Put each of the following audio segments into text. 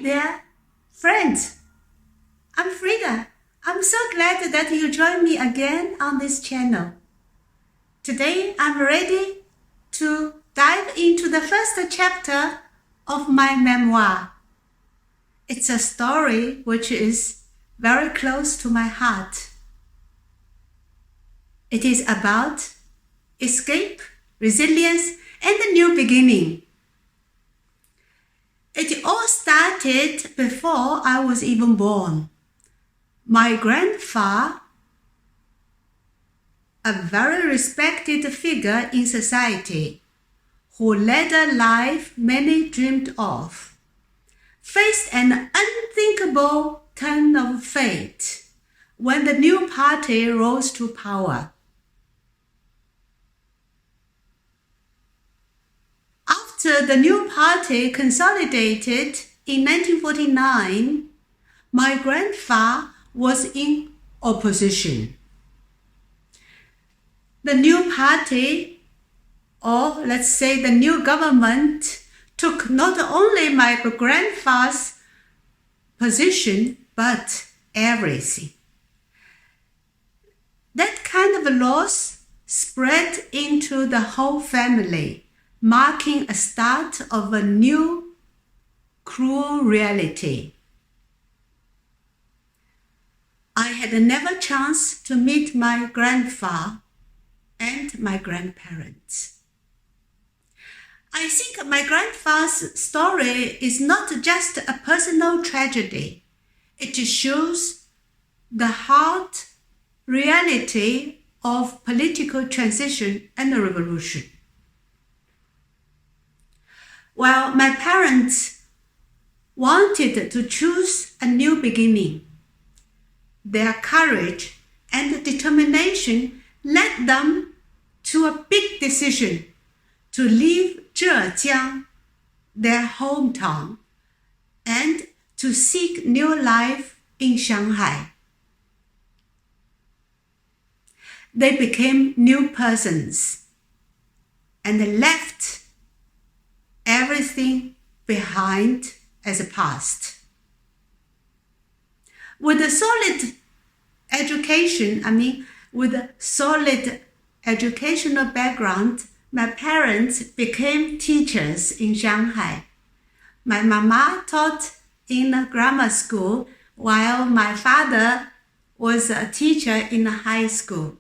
there, friends. I'm Frida. I'm so glad that you joined me again on this channel. Today, I'm ready to dive into the first chapter of my memoir. It's a story which is very close to my heart. It is about escape, resilience, and a new beginning. It all started before I was even born. My grandfather, a very respected figure in society, who led a life many dreamed of, faced an unthinkable turn of fate when the new party rose to power. After the new party consolidated in 1949, my grandfather was in opposition. The new party, or let's say the new government, took not only my grandfather's position, but everything. That kind of loss spread into the whole family, marking a start of a new, cruel reality. I had never chance to meet my grandfather and my grandparents. I think my grandfather's story is not just a personal tragedy. It shows the hard reality of political transition and revolution. While my parents wanted to choose a new beginning, their courage and determination led them to a big decision to leave Zhejiang, their hometown, and to seek new life in Shanghai. They became new persons and left everything behind as a past. With a solid educational background, my parents became teachers in Shanghai. My mama taught in a grammar school, while my father was a teacher in a high school.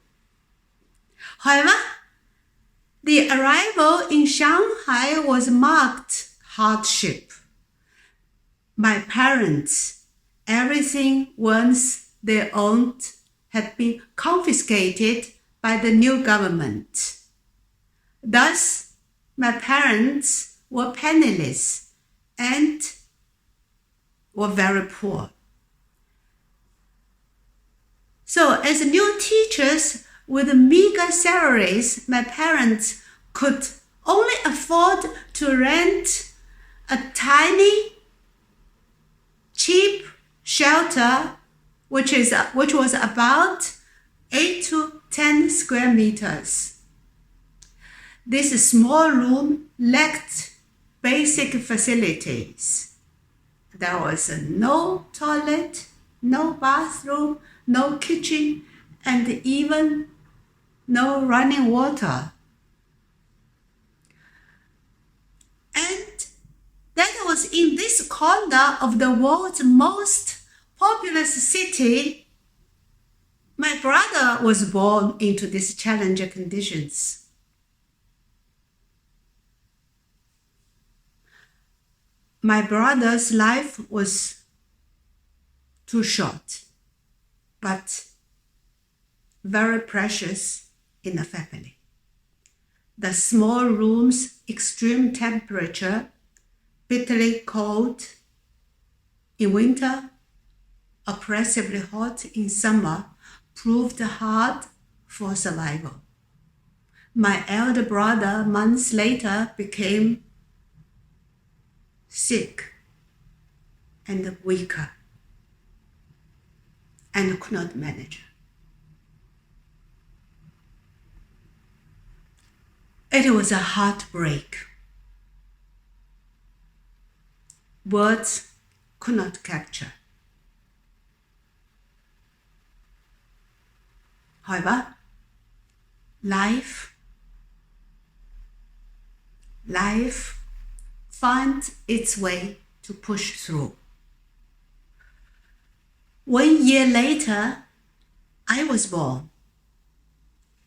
However, the arrival in Shanghai was marked hardship. My parents, everything once they owned had been confiscated by the new government. Thus, my parents were penniless and were very poor. So, as new teachers with meager salaries, my parents could only afford to rent a tiny, cheap shelter, which was about 8 to 10 square meters. This small room lacked basic facilities. There was no toilet, no bathroom, no kitchen, and even no running water. And that was in this corner of the world's most populous city. My brother was born into these challenging conditions. My brother's life was too short, but very precious in the family. The small room's extreme temperature, bitterly cold in winter, oppressively hot in summer, proved hard for survival. My elder brother, months later, became sick and weaker and could not manage. It was a heartbreak. Words could not capture. However, life finds its way to push through. 1 year later, I was born.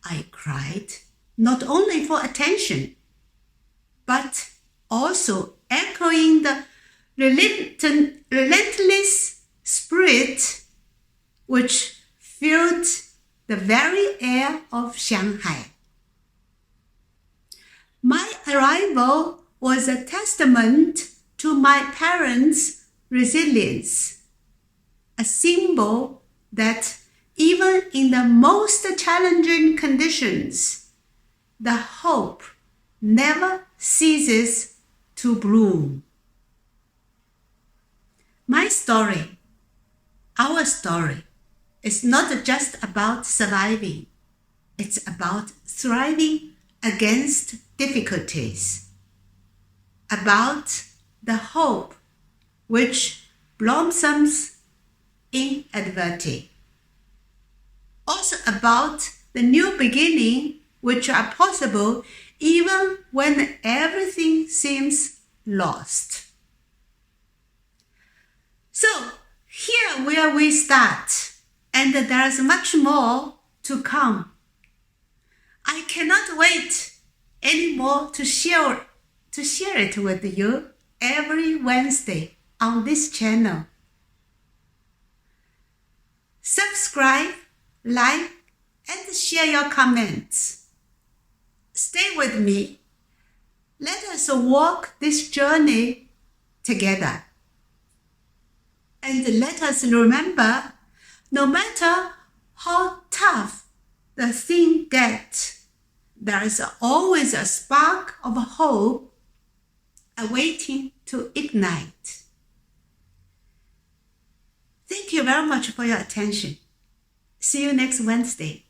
I cried not only for attention, but also echoing the relentless spirit which filled the very air of Shanghai. My arrival was a testament to my parents' resilience, a symbol that even in the most challenging conditions, the hope never ceases to bloom. My story, our story, is not just about surviving. It's about thriving against difficulties, about the hope which blossoms in adversity, also about the new beginning which are possible even when everything seems lost. So here where we start, and there's much more to come. I cannot wait anymore to share it with you every Wednesday on this channel. Subscribe, like, and share your comments. Stay with me. Let us walk this journey together. And let us remember, no matter how tough the thing gets, there is always a spark of hope awaiting to ignite. Thank you very much for your attention. See you next Wednesday.